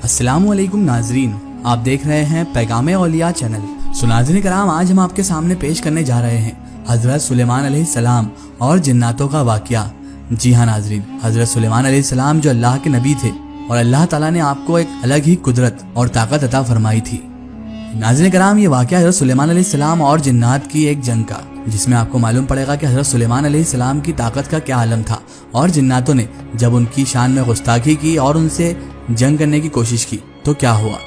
अस्सलाम वालेकुम नाजरीन, आप देख रहे हैं पैगामे औलिया चैनल। सो नाज़रीन कराम, आज हम आपके सामने पेश करने जा रहे हैं हज़रत सुलेमान अलैहिस्सलाम और जिन्नातों का वाक़या। जी हाँ नाजरीन, हज़रत सुलेमान अलैहिस्सलाम जो अल्लाह के नबी थे और अल्लाह ताला ने आपको एक अलग ही कुदरत और ताकत अता फरमाई थी। नाज़रीन कराम, ये वाक़या हज़रत सुलेमान अलैहिस्सलाम और जिन्नात की एक जंग का, जिसमें आपको मालूम पड़ेगा कि हज़रत सुलेमान अलैहिस्सलाम की ताकत का क्या आलम था और जिन्नातों ने जब उनकी शान में गुस्ताखी की और उनसे जंग करने की कोशिश की तो क्या हुआ।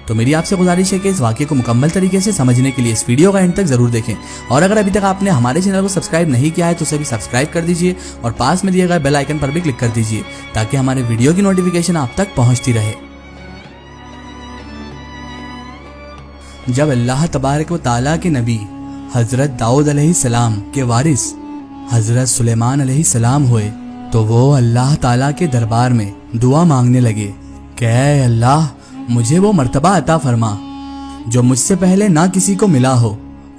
तो मेरी आपसे गुजारिश है कि इस वाक़ये को मुकम्मल तरीके से समझने के लिए इस वीडियो का एंड तक जरूर देखें। और अगर अभी तक आपने हमारे चैनल को सब्सक्राइब नहीं किया है तो उसे भी सब्सक्राइब कर दीजिए और पास में दिए गए बेल आइकन पर भी क्लिक कर दीजिए ताकि हमारे वीडियो की नोटिफिकेशन आप तक पहुंचती रहे। जब अल्लाह तबारक व तआला के नबी हजरत दाऊद अलैहिस्सलाम के वारिस हजरत सुलेमान अलैहिस्सलाम हुए तो वो अल्लाह ताला के दरबार में दुआ मांगने लगे कि ऐ अल्लाह, मुझे वो मर्तबा अता फरमा जो मुझसे पहले ना किसी को मिला हो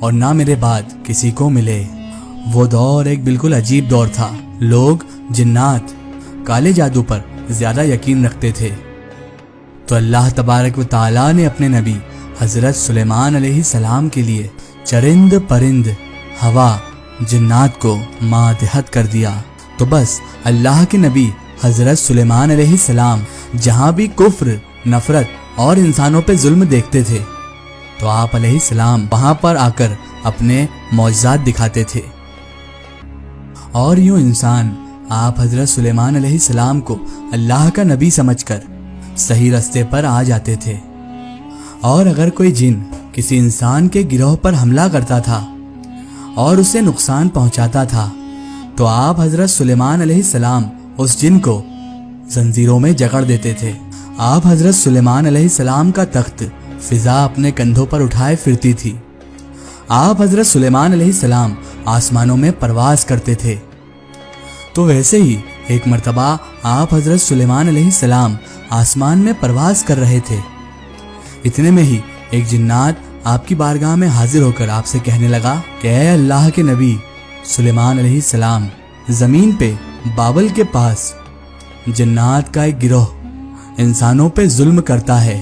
और ना मेरे बाद किसी को मिले। वो दौर एक बिल्कुल अजीब दौर था। लोग जिन्नात काले जादू पर ज्यादा यकीन रखते थे। तो अल्लाह तबारक व तआला ने अपने नबी हजरत सुलेमान अलैहिस्सलाम के लिए चरिंद परिंद हवा जिन्नात को मातहत कर दिया। तो बस अल्लाह के नबी हजरत सुलेमान अलैहिस्सलाम जहां भी कुफ्र, नफरत और इंसानों पे जुल्म देखते थे तो आप अलैहिस्सलाम वहां पर आकर अपने मौजज़ात दिखाते थे। और यूं इंसान आप हजरत सुलेमान अलैहिस्सलाम को अल्लाह का नबी समझकर सही रास्ते पर आ जाते थे। और अगर कोई जिन किसी इंसान के गिरोह पर हमला करता था और उसे नुकसान पहुंचाता था तो आप हजरत सुलेमान अलैहिस्सलाम उस जिन को जंजीरों में जकड़ देते थे। आप हजरत सुलेमान अलैहिस्सलाम का तख्त फिजा अपने कंधों पर उठाए फिरती थी। आप हजरत सुलेमान अलैहिस्सलाम आसमानों में परवाज करते थे। तो वैसे ही एक मर्तबा आप हजरत सुलेमान अलैहिस्सलाम आसमान में परवाज कर रहे थे। इतने में ही एक जिन्नात आपकी बारगाह में हाजिर होकर आपसे कहने लगा कि ऐ अल्लाह के नबी सुलेमान अलैहिस्सलाम, जमीन पे बाबल के पास जिन्नात का एक गिरोह इंसानों पे जुल्म करता है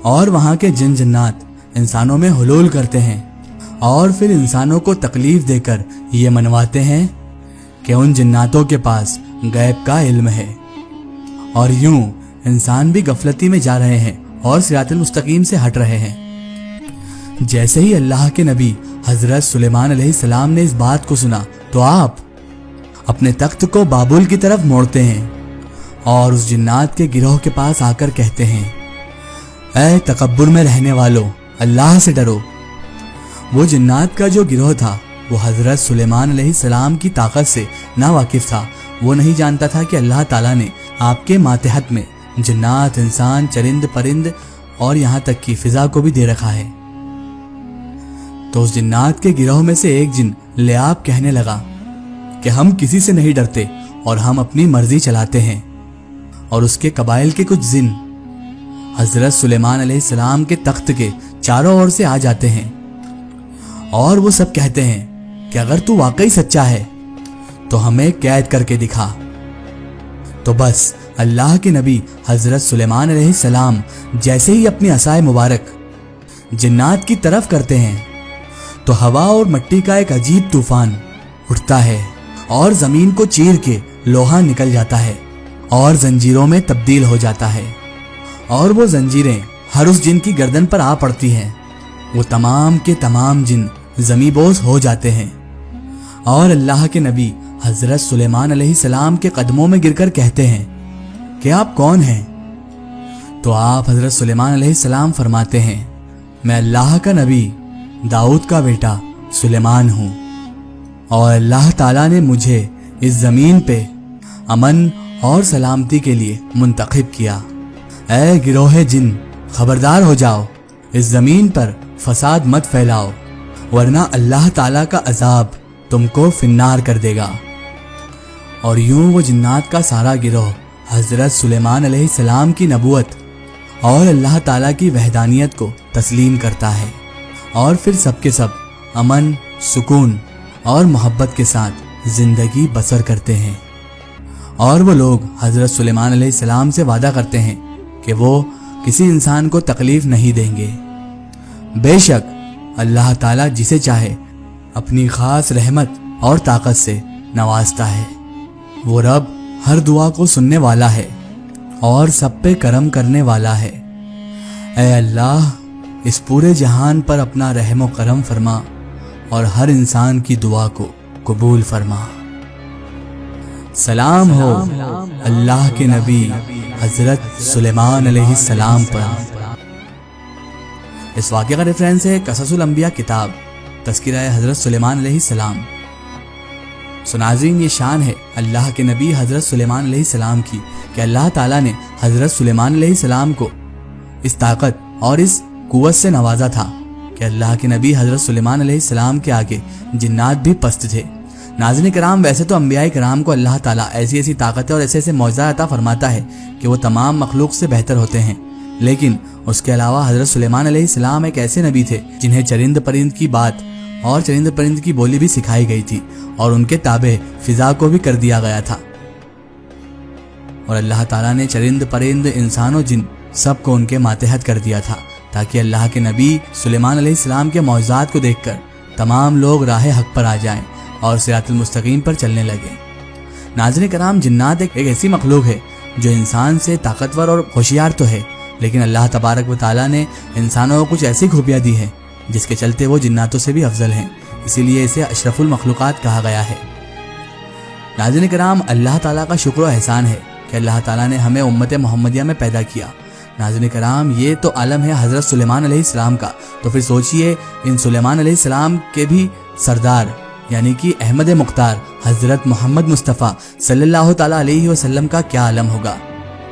और वहां के जिन जिन्नात इंसानों में हुलूल करते हैं और फिर इंसानों को तकलीफ देकर ये मनवाते हैं कि उन जिन्नातों के पास गैब का इल्म है। और यूं इंसान भी गफलती में जा रहे हैं और सिरातुल मुस्तकीम से हट रहे हैं। जैसे ही अल्लाह के नबी हजरत सुलेमान अलैहिस्सलाम ने इस बात को सुना तो आप अपने तख्त को बाबुल की तरफ मोड़ते हैं और उस जिन्नात के गिरोह के पास आकर कहते हैं, ऐ तकब्बुर में रहने वालों, अल्लाह से डरो। वो जिन्नात का जो गिरोह था वो हजरत सुलेमान अलैहिस्सलाम की ताकत से ना वाकिफ था। वो नहीं जानता था कि अल्लाह ताला ने आपके मातहत में जिन्नात, इंसान, चरिंद परिंद और यहाँ तक कि फिजा को भी दे रखा है। तो उस जिन्नात के गिरोह में से एक जिन लियाब कहने लगा कि हम किसी से नहीं डरते और हम अपनी मर्जी चलाते हैं। और उसके कबाइल के कुछ जिन हजरत सुलेमान अलैहिस्सलाम के तख्त के चारों ओर से आ जाते हैं और वो सब कहते हैं कि अगर तू वाकई सच्चा है तो हमें कैद करके दिखा। तो बस अल्लाह के नबी हजरत सुलेमान अलैहिस्सलाम जैसे ही अपनी असाए मुबारक जिन्नात की तरफ करते हैं तो हवा और मिट्टी का एक अजीब तूफान उठता है और जमीन को चीर के लोहा निकल जाता है और जंजीरों में तब्दील हो जाता है। और वो जंजीरें हर उस जिन की गर्दन पर आ पड़ती हैं। वो तमाम के तमाम जिन ज़मीबोज़ हो जाते हैं और अल्लाह के नबी हजरत सुलेमान अलैहिस्सलाम के कदमों में गिरकर कहते हैं कि आप कौन हैं। तो आप हजरत सुलेमान अलैहिस्सलाम फरमाते हैं, मैं अल्लाह का नबी दाऊद का बेटा सुलेमान हूँ और अल्लाह ताला ने मुझे इस जमीन पे अमन और सलामती के लिए मुंतखब किया। ऐ गिरोह जिन, खबरदार हो जाओ, इस जमीन पर फसाद मत फैलाओ वरना अल्लाह ताला का अजाब तुमको फिन्नार कर देगा। और यूं वो जिन्नात का सारा गिरोह हजरत सुलेमान अलैहिस्सलाम की नबूवत और अल्लाह ताला की वहदानियत को तस्लीम करता है और फिर सबके सब अमन, सुकून और मोहब्बत के साथ जिंदगी बसर करते हैं। और वो लोग हजरत सुलेमान अलैहिस्सलाम से वादा करते हैं कि वो किसी इंसान को तकलीफ नहीं देंगे। बेशक अल्लाह ताला जिसे चाहे अपनी खास रहमत और ताकत से नवाजता है। वो रब हर दुआ को सुनने वाला है और सब पे करम करने वाला है। ऐ अल्लाह, इस पूरे जहान पर अपना रहम व करम फरमा और हर इंसान की दुआ को कबूल फरमा। सलाम हो अल्लाह के नबी हजरत सुलेमान अलैहिस्सलाम पर। इस वाक़े का रेफरेंस है कससुल अंबिया किताब तज़किरा हजरत सुलेमान अलैहिस्सलाम। सो नाज़रीन, ये शान है अल्लाह के नबी हजरत सुलेमान अलैहिस्सलाम की कि अल्लाह ताला ने हजरत सुलेमान अलैहिस्सलाम को इस ताकत और इस कुव्वत से नवाजा था कि अल्लाह के नबी हजरत सुलेमान अलैहिस्सलाम के आगे जिन्नात भी पस्त थे। नाज़रीन कराम, वैसे तो अंबिया कराम को अल्लाह ताला ऐसी ऐसी ताकतें और ऐसे ऐसे मौज़ा अता फरमाता है कि वो तमाम मखलूक से बेहतर होते हैं, लेकिन उसके अलावा हजरत सुलेमान अलैहिस्सलाम एक ऐसे नबी थे जिन्हें चरिंद परिंद की बात और चरिंद परिंद की बोली भी सिखाई गई थी और उनके ताबे फिजा को भी कर दिया गया था। और अल्लाह ताला ने चरिंद परिंद इंसान और जिन सबको उनके मातहत कर दिया था ताकि अल्लाह के नबी सुलेमान अलैहिस्सलाम के मौज़ात को देखकर तमाम लोग राह हक पर आ जाएं और सिरातुल मुस्तकीम पर चलने लगे। नाज़रीन कराम, जिन्नात एक ऐसी मखलूक है जो इंसान से ताकतवर और होशियार तो है, लेकिन अल्लाह तबारक व तआला ने इंसानों को कुछ ऐसी खूबियाँ दी हैं जिसके चलते वो जिन्नातों से भी अफजल हैं, इसीलिए इसे अशरफुल मखलूक़ात कहा गया है। नाज़रीन कराम, अल्लाह ताला का शुक्र व एहसान है कि अल्लाह ताला ने हमें उम्मत मोहम्मदिया में पैदा किया। नाज़रीन कराम, ये तो आलम है हज़रत सुलेमान अलैहिस्सलाम का, तो फिर सोचिए इन सुलेमान अलैहिस्सलाम के भी सरदार यानी कि अहमद मुख्तार हज़रत मोहम्मद मुस्तफ़ा सल्लल्लाहु ताला अलैहि वसल्लम का क्या आलम होगा।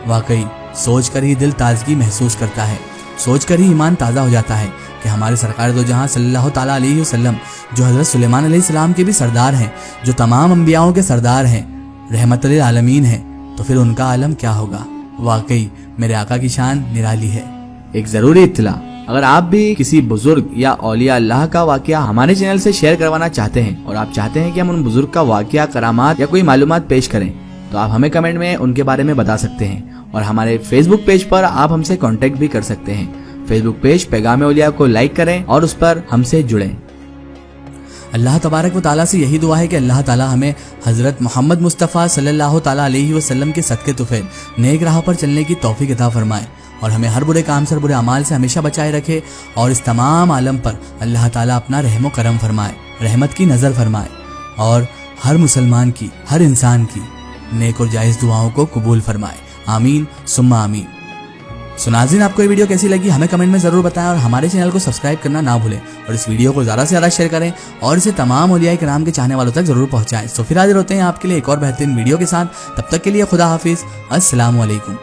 वाकई सोच कर ही दिल ताजगी महसूस करता है, सोच कर ही ईमान ताज़ा हो जाता है कि हमारे सरकार दो जहां सल्लल्लाहु ताला अलैहि वसल्लम जो हज़रत सुलेमान अलैहिस्सलाम के भी सरदार हैं, जो तमाम अंबियाओं के सरदार हैं, रहमत लिल आलमीन हैं, तो फिर उनका आलम क्या होगा। वाकई मेरे आका की शान निराली है। एक जरूरी इत्तला, अगर आप भी किसी बुजुर्ग या औलिया अल्लाह का वाकया हमारे चैनल से शेयर करवाना चाहते हैं और आप चाहते हैं कि हम उन बुजुर्ग का वाकया, करामात या कोई मालूमात पेश करें, तो आप हमें कमेंट में उनके बारे में बता सकते हैं और हमारे फेसबुक पेज पर आप हमसे कांटेक्ट भी कर सकते हैं। फेसबुक पेज पैगाम औलिया को लाइक करें और उस पर हमसे जुड़ें। अल्लाह तबारक व तआला से यही दुआ है कि अल्लाह ताला हमें हज़रत मोहम्मद मुस्तफ़ा सल्लल्लाहु ताला अलैहि वसल्लम के सदक़े तुफ़ैल नेक राह पर चलने की तौफीक अता फरमाए और हमें हर बुरे काम से, बुरे अमाल से हमेशा बचाए रखे और इस तमाम आलम पर अल्लाह ताला अपना रहम व करम फरमाए, रहमत की नज़र फरमाए और हर मुसलमान की, हर इंसान की नेक और जायज़ दुआओं को कबूल फरमाए। आमीन सुम्मा आमीन। सो नाज़रीन, आपको ये वीडियो कैसी लगी हमें कमेंट में ज़रूर बताएं और हमारे चैनल को सब्सक्राइब करना ना भूलें और इस वीडियो को ज़्यादा से ज़्यादा शेयर करें और इसे तमाम औलिया किराम के चाहने वालों तक ज़रूर पहुँचाएं। तो फिर हाजिर होते हैं आपके लिए एक और बेहतरीन वीडियो के साथ, तब तक के लिए खुदा हाफिज़, अस्सलामु अलैकुम।